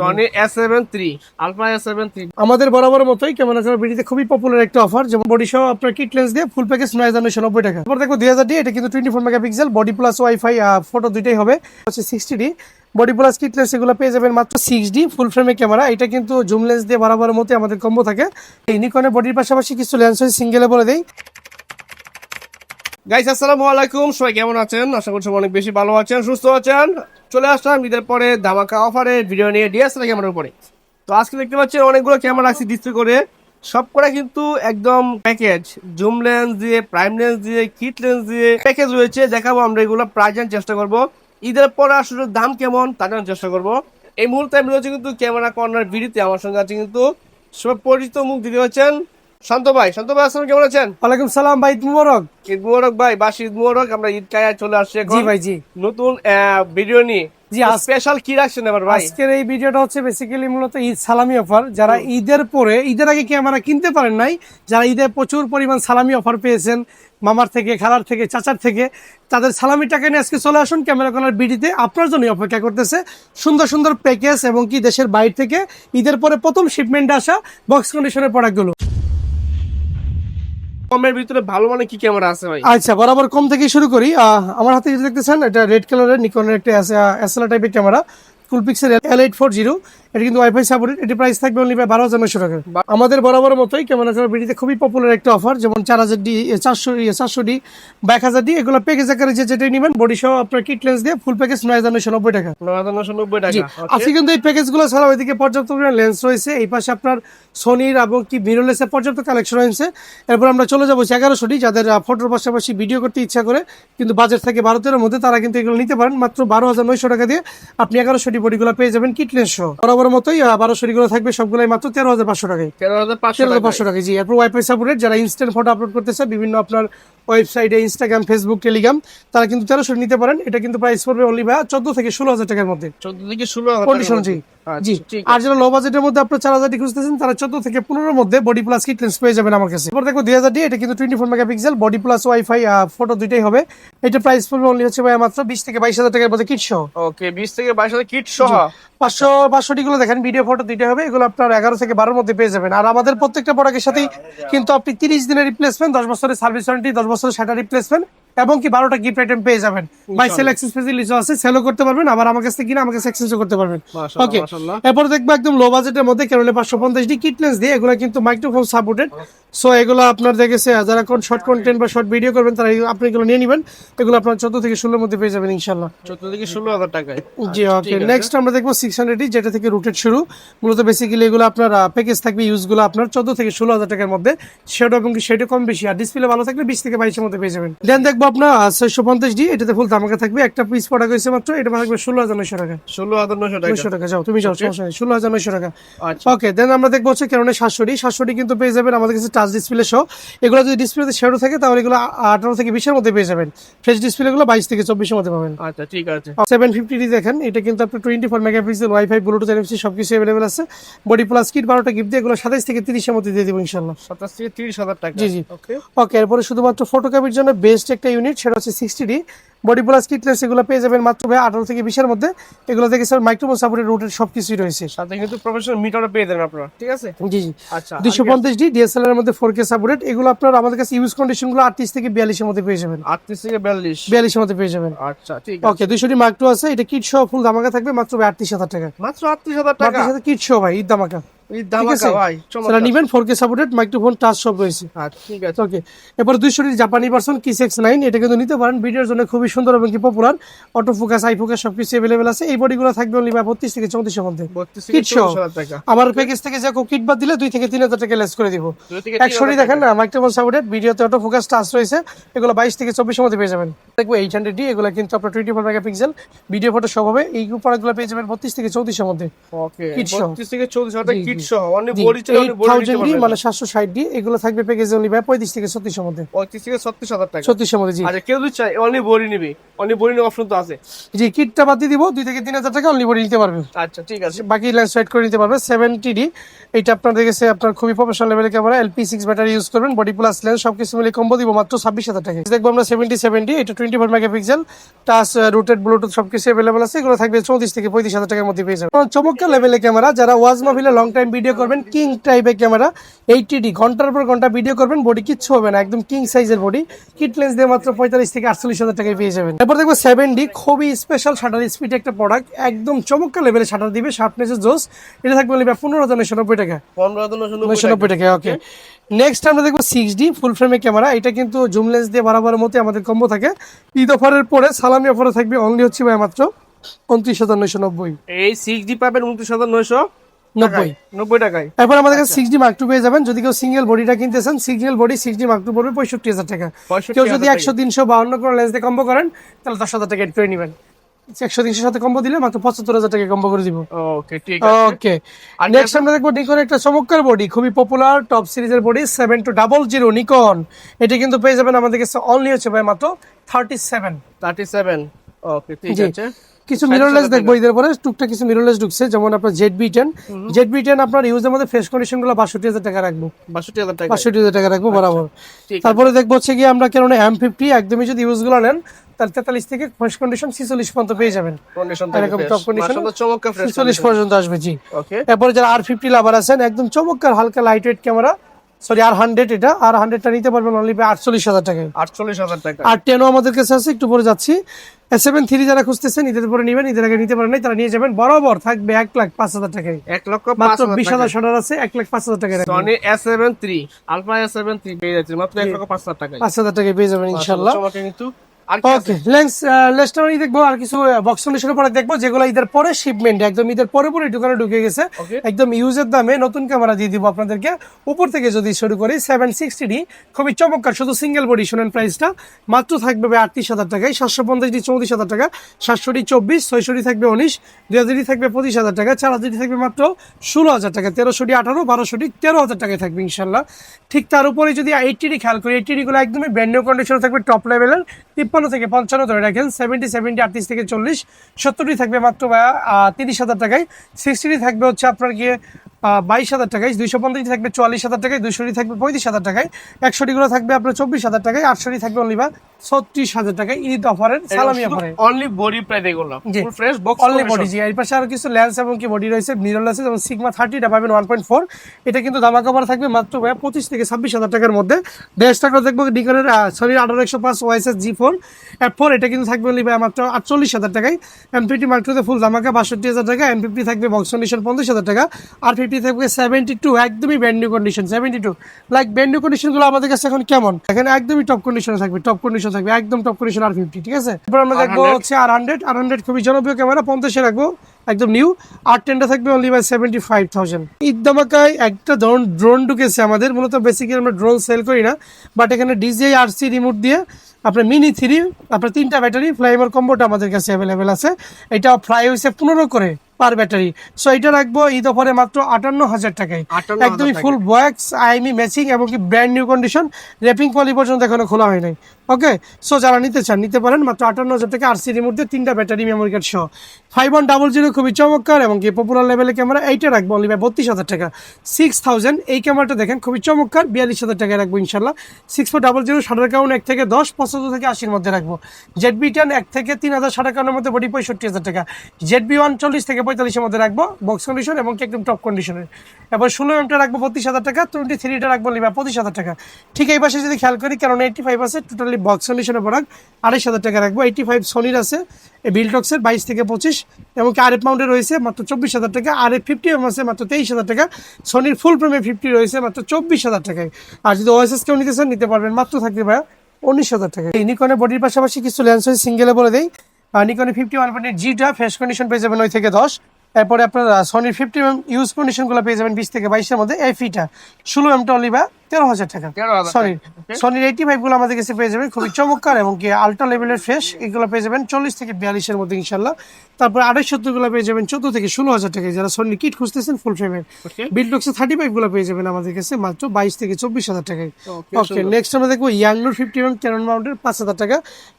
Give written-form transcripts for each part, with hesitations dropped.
Sony S7 III alpha S7 III আমাদের বরাবর মতোই ক্যামেরা চালানোর ভিডিওতে খুবই পপুলার একটা অফার, যেমন বডি সহ আপনার কিট লেন্স দিয়ে ফুল প্যাকেজ 9990 টাকা। তারপর দেখো 2000 ডি, এটা কিন্তু 24 megapixel, body plus wifi photo দুইটাই হবে, হচ্ছে 60 D body plus kit lens, এগুলো পেয়ে যাবেন মাত্র 6D ফুল ফ্রেমে ক্যামেরা। এটা কিন্তু জুম লেন্স দিয়ে বরাবর মতো আমাদের কম্বো থাকে। এই নিকনের বডির পাশাপাশি কিছু লেন্স হচ্ছে সিঙ্গেলে বলে দেই। গাইস আসসালামু আলাইকুম, সবাই কেমন আছেন? আশা করছি অনেক বেশি ভালো আছেন, সুস্থ আছেন। চলে আসলাম ঈদের পরে ধামাকা অফারের ভিডিও নিয়ে ডিএসএলআর ক্যামেরার উপরে। তো আজকে দেখতে পাচ্ছেন অনেকগুলো ক্যামেরা আছে ডিসপ্লে করে, সবকটা কিন্তু একদম প্যাকেজ, জুম লেন্স দিয়ে, প্রাইম লেন্স দিয়ে, কিট লেন্স দিয়ে প্যাকেজ রয়েছে। দেখাবো আমরা এগুলো, প্রাইস জানার চেষ্টা করবো, ঈদের পরে আসলে দাম কেমন তা জানার চেষ্টা করবো। এই মুহূর্তে আমি রয়েছে কিন্তু ক্যামেরা কর্নার ভিডিওতে, আমার সঙ্গে আছে কিন্তু সব পরিচিত মুখ দিতে হচ্ছেন শান্ত ভাই। শান্ত ভাই আসসালাম, কেমন আছেন? ওয়ালাইকুম সালাম ভাই, ঈদ মুবারক। ঈদ মুবারক ভাই, বাসি ঈদ মুবারক। আমরা ঈদ কায়া চলে আসছে জি ভাই, জি নতুন ভিডিও নিয়ে। জি, স্পেশাল কি রাখছেন এবার ভাই? আজকের এই ভিডিওটা হচ্ছে বেসিক্যালি মূলত ঈদ সালামি অফার। যারা ঈদের পরে, ঈদের আগে ক্যামেরা কিনতে পারেন নাই, যারা ঈদে প্রচুর পরিমাণ সালামি অফার পেয়েছেন মামার থেকে, খালার থেকে, চাচার থেকে, তাদের সালামি টাকা নিয়ে আজকে চলে আসুন ক্যামেরা কর্নার বিডিতে। আপনার জন্যই অপেক্ষা করতেছে সুন্দর সুন্দর প্যাকেজ এবং কি দেশের বাইরে থেকে ঈদের পরে প্রথম শিপমেন্টে আসা বক্স কন্ডিশনের প্রোডাক্টগুলো। কমের ভিতরে ভালো মানে কি ক্যামেরা আছে ভাই? আচ্ছা, বরাবর কম থেকে শুরু করি। আমার হাতে যেটা দেখতেছেন, এটা রেড কালারের নিকনের একটা এসএলআর টাইপের ক্যামেরা, ফুল পিক্সেল L840। এটা কিন্তু ওয়াইফাই সাপোর্টেড। এটি প্রাইস থাকবে অনলি 12,900 টাকা। আমাদের বরাবর মতোই ক্যামেরা চালানোর ভিডিওতে খুবই পপুলার একটা অফার, যেমন 4000D, 400D বা 1000D, এগুলো প্যাকেজ আকারে যেটাই নেবেন বডি সহ আপনার কিট লেন্স দিয়ে ফুল প্যাকেজ 9990 টাকা। 9990 টাকা। আজকে কিন্তু এই প্যাকেজগুলো ছাড়াও এদিকে পর্যাপ্ত পরিমাণ লেন্স রয়েছে। এই পাশে আপনার সোনির এবং কি মিররলেসের পর্যাপ্ত কালেকশন রয়েছে। এরপর আমরা চলে যাবো 1100D, যাদের ফটোর পাশাপাশি ভিডিও করতে ইচ্ছা করে কিন্তু বাজেট থাকে 12-13 মধ্যে, তারা কিন্তু এগুলো নিতে পারেন মাত্র 12,900 টাকা দিয়ে। আপনি 1100D বডিগুলো পেয়ে যাবেন কিট লেন্স সহ। বরাবর মতোই 1200D গুলো থাকবে সবগুলাই মাত্র 13,500 টাকায়। 13,500 টাকা, জি। এরপর ওয়াইফাই সাপোর্টেড, যারা ইনস্ট্যান্ট ফটো আপলোড করতেছে বিভিন্ন আপনার ওয়েবসাইটে, ইনস্টাগ্রাম, ফেসবুক, টেলিগ্রাম, তারা কিন্তু 1300 নিতে পারেন। এটা কিন্তু প্রাইস পড়বে অনলি 14 থেকে 16,000 টাকার মধ্যে। 14 থেকে 16,000 কন্ডিশন, জি জি। আর যারা লো বাজেটের মধ্যে আপনার 4000D খুঁজতেছেন, তারা 14 থেকে 15 এর মধ্যে বডি প্লাস কিট লেন্স পেয়ে যাবেন আমার কাছে। এরপর দেখো 2000D, এটা কিন্তু 24 megapixel, body plus wifi photo দুইটাই হবে। এটা প্রাইস পড়বে অনলি হচ্ছে ভাই মাত্র 20 থেকে 22,000 টাকার মধ্যে কিট সহ। ওকে, 20 থেকে 22,000 কিট সহ। 500D গুলো দেখেন, ভিডিও ফটো দুইটা হবে, এগুলো আপনার 11 থেকে 12 মধ্যে পেয়ে যাবেন। আর আমাদের প্রত্যেকটা প্রোডাক্টের সাথেই কিন্তু আপনি 30 দিনের রিপ্লেসমেন্ট, 10 বছরের সার্ভিস ওয়ারেন্টি, 10 বছরের শাটার রিপ্লেসমেন্ট এবং কি 12টা গিফট আইটেম পেয়ে যাবেন। বাই সেল এক্সচেঞ্জ ফেসিলিটি আছে, সেলও করতে পারবেন, আবার আমার কাছ থেকে কিনে আমার কাছে এক্সচেঞ্জও করতে পারবেন। ওকে, এরপর দেখবো একদম লো বাজেটের মধ্যে ক্যানোলে 550D কিট লেন্স দিয়ে, এগুলো কিন্তু মাইক্রোফোন সাপোর্টেড। সো এগুলো আপনার দেখেছে যারা শর্ট কন্টেন্ট বা শর্ট ভিডিও করবেন, তারা আপনি এগুলো নিয়ে নেবেন। এগুলো আপনার 14 থেকে 16 মধ্যে পেয়ে যাবেন ইনশাআল্লাহ। 14 থেকে 16,000 টাকায়, জি। ওকে, নেক্সট আমরা দেখবো 600D, যেটা থেকে রুটেড শুরু। মূলত বেসিক্যালি এগুলো আপনার প্যাকেজ থাকবে, ইউজগুলো আপনার 14 থেকে 16,000 টাকার মধ্যে। সেটা এবং সেটা কম বেশি, আর ডিসপ্লে ভালো থাকলে 20 থেকে 22 এর মধ্যে পেয়ে যাবেন। দেন দেখবো আপনার 650D, এটাতে ফুল ধামাকা থাকবে। একটা পিস প্রোডাক্ট হয়েছে মাত্র, এটা থাকবে 16,900 টাকা। 16,900 টাকা। 900 টাকা, যাও তুমি যাও, সমস্যা নেই, 16,900 টাকা। আচ্ছা, ওকে, দেন আমরা দেখবো হচ্ছে কারণে 700D কিন্তু পেয়ে যাবেন আমাদের কাছে টাচ ডিসপ্লে সহ। এগুলো যদি ডিসপ্লেতে শ্যাডো থাকে তাহলে এগুলো 18 থেকে 20 এর মধ্যে পেয়ে যাবেন। ফ্রেশ ডিসপ্লে গুলো 22 থেকে 24 এর মধ্যে পাবেন। আচ্ছা, ঠিক আছে। 750D দেখেন, এটা কিন্তু আপনার 24 মেগাপিক্সেল, ওয়াইফাই, ব্লুটুথ, এনএফসি সবকিছু अवेलेबल আছে। বডি প্লাস কিট 12টা গিফট দিয়ে এগুলো 27 থেকে 30 এর মধ্যে দিয়ে দেব ইনশাআল্লাহ। 27 থেকে 30,000 টাকা। জি জি। ওকে, ওকে, এরপরে শুধুমাত্র ফটোগ্রাফির জন্য বেস্ট একটা ইউনিট, সেটা হচ্ছে 60D body plus kit lens, এগুলো পেয়ে যাবেন মাত্র 18 থেকে 20 এর মধ্যে। এগুলো থেকে স্যার মাইক্রোফোন সাপোর্টেড, রুটেড সবকিছুই রয়েছে। সাথে কিন্তু প্রফেশনাল মিটারও পেয়ে যাবেন আপনারা, ঠিক আছে? জি জি। আচ্ছা, 250D ডিএসএলআর এর মধ্যে 4K সাপোর্টেড, এগুলো আপনার আমাদের কাছে ইউজ কন্ডিশন গুলো 38 থেকে 42 এর মধ্যে পেয়ে যাবেন। 38 থেকে 42। 42 এর মধ্যে পেয়ে যাবেন। আচ্ছা, ঠিক আছে। ওকে, 200D মার্ক 2 আছে, এটা কিট সহ ফুল ধামাকা থাকবে মাত্র 38,000 টাকা। মাত্র 38,000 টাকা। সাথে কিট সহ ভাই, ঈদ ধামাকা। এই ধামাকা ভাই, যারা চমৎকার। নিবেন 4K সাপোর্টেড, মাইক্রোফোন, টাচ সব রয়েছে। আচ্ছা, ঠিক আছে। ওকে, এরপর 200D জাপানি ভার্সন কিস X9, এটা কিন্তু নিতে পারেন, ভিডিওর জন্য খুবই সুন্দর এবং কি popular. Auto focus, I focus সবকিছু अवेलेबल আছে। এই বডিগুলো থাকবে অনলি 32 থেকে 34 এর মধ্যে। 32 থেকে 40,000 টাকা। আমার প্যাকেজ থেকে যে কিট বাদ দিলে 2 থেকে 3,000 টাকা লেস করে দিব। 2 থেকে 100D দেখেন না, মাইক্রোফোন সাপোর্টেড, ভিডিওতে অটো ফোকাস, টাচ রয়েছে, এগুলো 22 থেকে 24 এর মধ্যে পেয়ে যাবেন। দেখবো 800D, এগুলো কিন্তু আপনার 24 মেগাপিক্সেল, ভিডিও ফটো সব হবে। এই প্রোডাক্টগুলো পেয়ে যাবেন 32 থেকে 34 এর মধ্যে। ওকে, কিট সহ। 32 থেকে 40,000 টাকা কিট কিট সহ অনলি বডি চলে অনলি বডি 8000 মানে 760 এগুলো থাকবে প্যাকেজে অনলি ভাই 35 থেকে 36 এর মধ্যে 35 থেকে 36,000 টাকা 36 এর মধ্যে জি। আচ্ছা কেউ যদি চায় অনলি বডি নিবি অনলি বডি নিয়ে অপশন তো আছে। জি কিটটা বাদ দিয়ে দিব 2 থেকে 3000 টাকা অনলি বডি নিতে পারবে। আচ্ছা ঠিক আছে। বাকি লেন্স ওয়েট করে নিতে পারবে 70D। এটা আপনাদের কাছে আপনার খুবই প্রফেশনাল লেভেলের ক্যামেরা, LP6 ব্যাটারি ইউজ করবেন, বডি প্লাস লেন্স সবকিছু মিলে কম্বো দিব মাত্র 26,000 টাকা। দেখবো আমরা 7070 এটা 24 মেগাপিক্সেল টাচ রুটেড ব্লুটুথ সবকিছু अवेलेबल আছে। এগুলো থাকবে 34 থেকে 35,000 টাকার মধ্যে পেয়ে যাবেন। চমৎকার লেভেলের ক্যামেরা, যারা ওয়াজ মাহফিলে লং টাইম ভিডিও করবেন, কিং টাইপের ক্যামেরা 80D ঘন্টার পর ঘন্টা ভিডিও করবেন, বডি কিচ্ছু হবে না, একদম কিং সাইজের বডি, কিট লেন্স দিয়ে মাত্র 45 থেকে 48,000 টাকায় পেয়ে যাবেন। এরপর দেখবো 7D খুবই স্পেশাল শাটার স্পিড একটা প্রোডাক্ট, একদম চমৎকার লেভেলের শাটার দিবে, শার্পনেসের জোস। এটা থাকবে অনলি 15,990 টাকা 15,990 টাকা। ওকে নেক্সট আমরা দেখবো 6D ফুল ফ্রেমের ক্যামেরা। এটা কিন্তু জুম লেন্স দিয়ে বরাবরের মতো আমাদের কম্বো থাকে। ঈদ অফারের পরে সালামি অফারে থাকবে অনলি হচ্ছে ভাই মাত্র 29,990। এই 6D পাবেন 29,990 টাকায়। এরপর আমাদের কাছে 6D Mark II পেয়ে যাবেন। যদি কেউ সিঙ্গেল বডিটা কিনতে চান, single body 6D Mark II পড়বে 65,000 টাকা। কেউ যদি 100-352 করে লেন্স দিয়ে কম্বো করেন তাহলে 10,000 টাকা এড করে নেবেন। 100-300 সাথে কম্বো দিলে মাত্র 75,000 টাকা কম্বো করে দিব। ওকে ঠিক আছে। ওকে নেক্সট আমরা দেখবো নিকন একটা চমৎকার বডি, খুবই পপুলার টপ সিরিজের বডি 7200 নিকন। এটা কিন্তু পেয়ে যাবেন আমাদের কাছে অনলি হচ্ছে ভাই মাত্র 37। ওকে ঠিক আছে। কিছু মিররলেস দেখবো ঈদের পরে, টুকটাক কিছু মিররলেস ঢুকছে, যেমন আপনার ZB10 আপনার ইউজের মধ্যে ফেস কন্ডিশন গুলো 62,000 টাকা রাখবো, 62,000 টাকা রাখবো বরাবর। তারপরে দেখবো হচ্ছে কি আমরা কেন M50 একদমই যদি ইউজ গুলো নেন তাহলে 43 থেকে ফ্রেশ কন্ডিশন 46 পর্যন্ত পেয়ে যাবেন। এরকম টপ কন্ডিশন 46 পর্যন্ত আসবে জি। ওকে এরপরে যারা R50 লাভার আছেন, একদম চমৎকার হালকা light weight camera, sorry R100, এটা R100টা নিতে পারবেন অনলি 48,000 টাকায়। 48,000 টাকা। R10 আমাদের কাছে আছে, একটু পরে যাচ্ছি। S7 III যারা খুঁজতেছেন ঈদের পরে নেবেন, ঈদের আগে নিতে পারেন নাই, তারা নিয়ে যাবেন, বরাবর থাকবে 1,05,000 টাকায়। 1,05,000 মাত্র 20,000 শটার আছে, 1,05,000 টাকায় রাখবেন। Sony S7 III alpha S7 III পেয়ে যাচ্ছে মাত্র 1,05,000 টাকায়। 5,000 টাকায় পেয়ে যাবেন ইনশাআল্লাহ। কিন্তু ওকে লেন্সটা দেখবো আর কিছু বক্স কন্ডিশনের পরে দেখবো, যেগুলো ঈদের পরে শিপমেন্ট, একদম ঈদের পরে পরে দোকানে ঢুকে গেছে, একদম ইউজের দামে নতুন ক্যামেরা দিয়ে দিব আপনাদেরকে। উপর থেকে যদি শুরু করি 760D খুবই চমৎকার, শুধু সিঙ্গেল বডি, শুনেন প্রাইসটা মাত্র থাকবে 38,000 টাকায়। 750D 34,000 টাকা, 700D 24, 600D থাকবে 19, 2000D থাকবে 25,000 টাকা, 4000D থাকবে মাত্র 16,000 টাকা, 1300D 18, 1200D 13,000 টাকায় থাকবে ইনশাল্লাহ। ঠিক তার উপরে যদি 80D খেয়াল করি, 80D গুলো একদমই ব্র্যান্ড নিউ কন্ডিশনে থাকবে, টপ লেভেলের 53 থেকে 55 ধরে রাখেন, 70 38 থেকে 40, 70D থাকবে মাত্র 30,000 টাকায়, 60D থাকবে হচ্ছে আপনার গিয়ে 22,000 টাকায়, 250D থাকবে 44,000 টাকায়, 200D থাকবে 35,000 টাকায়, 100D গুলো থাকবে আপনার 24,000 টাকায়, 800D থাকবে অনলি 36,000 টাকায় ঈদ অফারের সালামি অফারে। অনলি বডি প্রাইস এগুলো full fresh box only body জি। এর পাশে আরো কিছু লেন্স এবং কি বডি রয়েছে, মিরর আছে, যেমন সিগমা 30টা পাবেন 1.4, এটা কিন্তু ধামাকা অফার থাকবে মাত্র 25 থেকে 26,000 টাকার মধ্যে। ড্যাশটাকে দেখবো নিকনের সনি 18105 OIS G4 F4, এটা কিন্তু থাকবে অনলি মাত্র 48,000 টাকায়। M50 Mark II ফুল ধামাকা 62,000 টাকা, M50 থাকবে বক্স কন্ডিশন 50,000 টাকা, R50 থাকবে 72, একদমই brand new condition 72। Like brand new condition গুলো আমাদের কাছে এখন কেমন, এখানে একদমই টপ কন্ডিশনে থাকবে, টপ কন্ডিশন থাকবে, একদম টপ কন্ডিশন R50, ঠিক আছে। এরপর আমরা দেখবো হচ্ছে R100 খুবই জনপ্রিয় ক্যামেরা, 50 রাখবো একদম নিউ। R10টা থাকবে অনলি 75,000। ঈদ ধামাকায় একটা ড্রোন ঢুকেছে আমাদের, মূলত বেসিক্যালি আমরা ড্রোন সেল করি না, বাট এখানে DJI RC রিমোট দিয়ে আপনার মিনি 3 আপনার 3টা ব্যাটারি ফ্লাইওভার কম্বোটা আমাদের কাছে অ্যাভেলেবেল আছে। এটা ফ্লাই হয়েছে 15 করে পার ব্যাটারি। সো এটা রাখবো ঈদ অফারে মাত্র 58,000 টাকায়, একদমই ফুল বক্স আইএমই ম্যাচিং এবং কি ব্র্যান্ড নিউ কন্ডিশন, র্যাপিং পলি পর্যন্ত এখনো খোলা হয় নাই। ওকে সো যারা নিতে চান নিতে পারেন মাত্র 58,000 টাকা, RC রিমোট দিয়ে 3টা ব্যাটারি মেমোরি কার্ড সহ। 5100 খুবই চমৎকার এবং কি পপুলার লেভেলের ক্যামেরা, এইটা রাখবো অনলি 32,000 টাকা। 6000 এই ক্যামেরাটা দেখেন খুবই চমৎকার, 42,000 টাকায় রাখবো ইনশাল্লাহ। 6400 শাটার কাউন্ট 1 থেকে 10, 75 থেকে 80 মধ্যে রাখবো। ZB10 1 থেকে 3000 শাটার কাউন্টের মধ্যে বডি 65,000 টাকা। ZB1 40 থেকে 45 এর মধ্যে রাখবো বক্স কন্ডিশন এবং কি একদম টপ কন্ডিশনের। এবার 16mm রাখবো 32,000 টাকা, 23টা রাখবো 25,000 টাকা। ঠিক এই পাশে যদি খেয়াল করি, কারণ 85 আছে টোটালি বক্স কন্ডিশনের প্রোডাক্ট, 28,000 টাকা রাখবো। 85 সনির আছে বিলটক্সের 22 থেকে 25, এবং কি RF মাউন্টের রয়েছে মাত্র 24,000 টাকা। RF 50mm আছে মাত্র 23,000 টাকা। সনির ফুল ফ্রেমে 50 রয়েছে মাত্র 24,000 টাকায়। আর যদি OSS কেউ নিতে চান নিতে পারবেন, মাত্র থাকবে ভাইয়া 19,000 টাকা। এই নিকনের বডির পাশাপাশি কিছু লেন্স হয়েছে সিঙ্গেলে বলে দেই। নিকনের 51.8Gটা ফ্রেশ কন্ডিশন পেয়ে যাবেন 9 থেকে 10। এরপরে আপনার সনির 50mm ইউজ কন্ডিশনগুলো পেয়ে যাবেন 20 থেকে 22 এর মধ্যে। FEটা 16mm অনলি বা 13,000 টাকা। 13,000 সনির সনির 85 গুলো আমাদের কাছে পেয়ে যাবেন খুবই চমৎকার এবং কি আলট্রা লেভেলের ফ্রেশ, এগুলো পেয়ে যাবেন 40 থেকে 42 এর মধ্যে ইনশাল্লাহ। তারপর 270 গুলো পেয়ে যাবেন 14 থেকে 16,000 টাকায়, যারা সনির কিট খুঁজতেছেন ফুল ফ্রেমের। Okay. বিল্ডবক্সে 35 গুলো পেয়ে যাবেন আমাদের কাছে মাত্র 22 থেকে 24,000 টাকায়। Okay, ওকে, নেক্সট আমরা দেখবো ইয়াংনুর 50mm ক্যানন মাউন্টের 5,000 টাকা।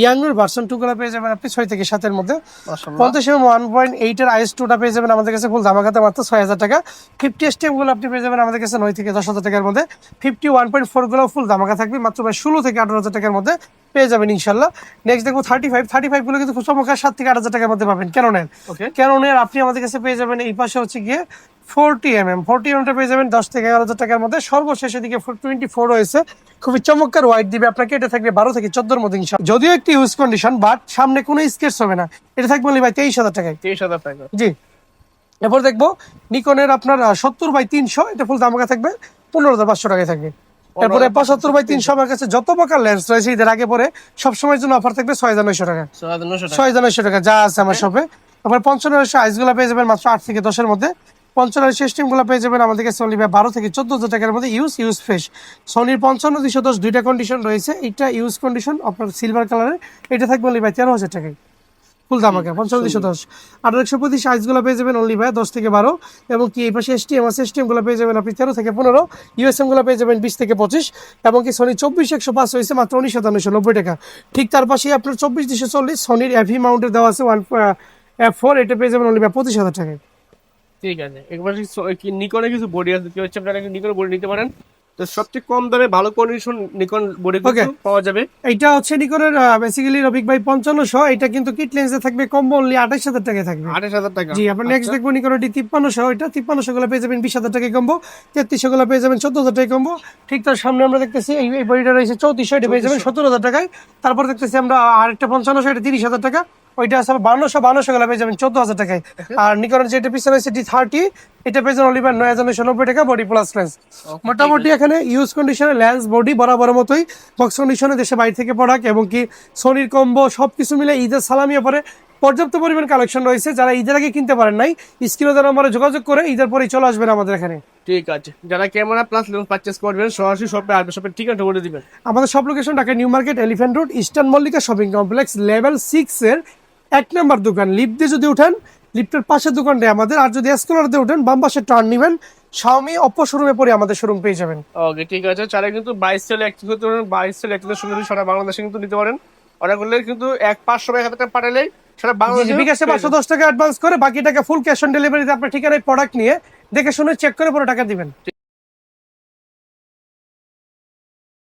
ইয়াংনুর ভার্সন 2 গুলো পেয়ে যাবেন আপনি 6 থেকে 7 এর মধ্যে। মাশাআল্লাহ। 50mm 1.8 এর IS 2টা পেয়ে যাবেন আমাদের কাছে ফুল ধামাকাতে মাত্র 6,000 টাকা। 50 STM গুলো আপনি পেয়ে যাবেন আমাদের কাছে 9 থেকে 10,000 টাকার মধ্যে। 51.4 গুলো ফুল ধামাকা থাকবে মাত্র 16 থেকে 18,000 টাকার মধ্যে পেয়ে যাবেন ইনশাল্লাহ। নেক্সট দেখবো 35 গুলো কিন্তু খুব চমৎকার 7 থেকে 8,000 টাকার মধ্যে পাবেন ক্যাননের। Okay. ক্যাননের আপনি আমাদের কাছে পেয়ে যাবেন এই পাশে হচ্ছে গিয়ে 40mm টা পেয়ে যাবেন 10 থেকে 11,000 টাকার মধ্যে। সর্বশেষ এদিকে 24 রয়েছে, খুবই চমৎকার হোয়াইট দিবে আপনাকে, এটা থাকবে 12 থেকে 14 এর মধ্যে ইনশাল্লাহ। যদিও একটি ইউজ কন্ডিশন, বাট সামনে কোনো স্কেচ হবে না, এটা থাকবে বলি ভাই 23,000 টাকায়। 23,000 টাকা। জি, এরপর দেখবো নিকনের আপনার 70/300, এটা ফুল দামাকা থাকবে 15,500 টাকায় থাকবে। এরপরে 75/300 আমার কাছে যত প্রকার লেন্স রয়েছে ঈদের আগে পরে সবসময়ের জন্য অফার থাকবে 6,900 টাকা। 6,900 টাকা। 6,900 টাকা যা আছে আমার শপে। তারপর 55 আইস গুলো পেয়ে যাবেন মাত্র 8 থেকে 10 এর মধ্যে। 55 সিস্টেম গুলো পেয়ে যাবেন আমাদের কাছে অনলি 12 থেকে 14,000 টাকার মধ্যে ইউজ ফ্রেশ। সনির 55-210 দুইটা কন্ডিশন রয়েছে, এইটা ইউজ কন্ডিশন আপনার সিলভার কালারের, এটা থাকবে অনলি 13,000 টাকায় ফুল দামাকা। 55-210 125 সাইজ গুলো পেয়ে যাবেন অনলি 10 থেকে 12, এবং কি এই পাশে এসটিএম আছে, এসটিএম গুলো পেয়ে যাবেন আপনি 13 থেকে 15, ইউএসএম গুলো পেয়ে যাবেন 20 থেকে 25, এবং কি সনি 24-105 হয়েছে মাত্র 19,990 টাকা। ঠিক তার পাশেই আপনার 24-240 সনির এভি মাউন্টের দেওয়া আছে 1F4, এটা পেয়ে যাবেন অনলি 25,000 টাকায়। ঠিক আছে, একবার কি নিকনের কিছু বডি আছে, কি হচ্ছে আপনারা নিকন বডি নিতে পারেন। তো সবচেয়ে কম দামে ভালো কন্ডিশন নিকন বডি Okay. পাওয়া যাবে। এইটা হচ্ছে নিকনের বেসিক্যালি রবিক ভাই 5500, এটা কিন্তু কিট লেন্সে থাকবে কম্বো অনলি 28,000 টাকায় থাকবে। 28,000 টাকা। জি, আপনার নেক্সট দেখবো নিকনের ডি 5300, এটা 5300 গুলো পেয়ে যাবেন 20,000 টাকায় কম্বো। 3300 গুলো পেয়ে যাবেন 14,000 টাকায় কম্বো। ঠিক তার সামনে আমরা দেখতেছি এই বডিটা রয়েছে 3400, এটা পেয়ে যাবেন 17,000 টাকায়। তারপর দেখতেছি আমরা আরেকটা 5500, এটা 30,000 টাকা। ওইটা আছে 5200 গুলো পেয়ে যাবেন 14,000 টাকায়। আর নিকনের যেটা পিছনে রয়েছে D30, এটা পেয়ে যাবেন অনলি 9,990 টাকা বডি প্লাস লেন্স। মোটামুটি এখানে ইউজ কন্ডিশনে লেন্স বডি বরাবর মতোই, বক্স কন্ডিশনে দেশে বাইরে থেকে প্রোডাক্ট এবং কি সনির কম্বো সবকিছু মিলে ঈদের সালামিয়া পরে পর্যাপ্ত পরিমাণ কালেকশন রয়েছে। যারা ঈদের আগে কিনতে পারেন নাই, স্ক্রিনে যারা আমরা যোগাযোগ করে ঈদের পরেই চলে আসবেন আমাদের এখানে। ঠিক আছে, যারা ক্যামেরা প্লাস লেন্স পারচেজ করবেন সরাসরি শপে আসবে, শপের ঠিকানা বলে দিবেন। আমাদের সব location Dhaka new market, elephant road, eastern Mallika shopping complex, level 6 এর 1 নম্বর দোকান। লিফট দিয়ে যদি উঠেন, লিফটের পাশের দোকানটা আমাদের, আর যদি এসকেলেটর দিয়ে উঠেন বাম পাশে টার্ন নেবেন, শাওমি অপো শোরুমে পরে আমাদের শোরুম পেয়ে যাবেন। ওকে, ঠিক আছে। চাইলে কিন্তু 22 সেল অ্যাক্টিভ করতে পারেন, 22 সেল অ্যাক্টিভ সুন্দর সারা বাংলাদেশে কিন্তু নিতে পারেন। অর্ডার করলে কিন্তু 500 টাকা পাঠালেই সারা বাংলাদেশে বিকাশে 510 টাকা অ্যাডভান্স করে বাকি টাকা ফুল ক্যাশ অন ডেলিভারিতে আপনার ঠিকানায় প্রোডাক্ট নিয়ে দেখে শুনে চেক করে পরে টাকা দিবেন।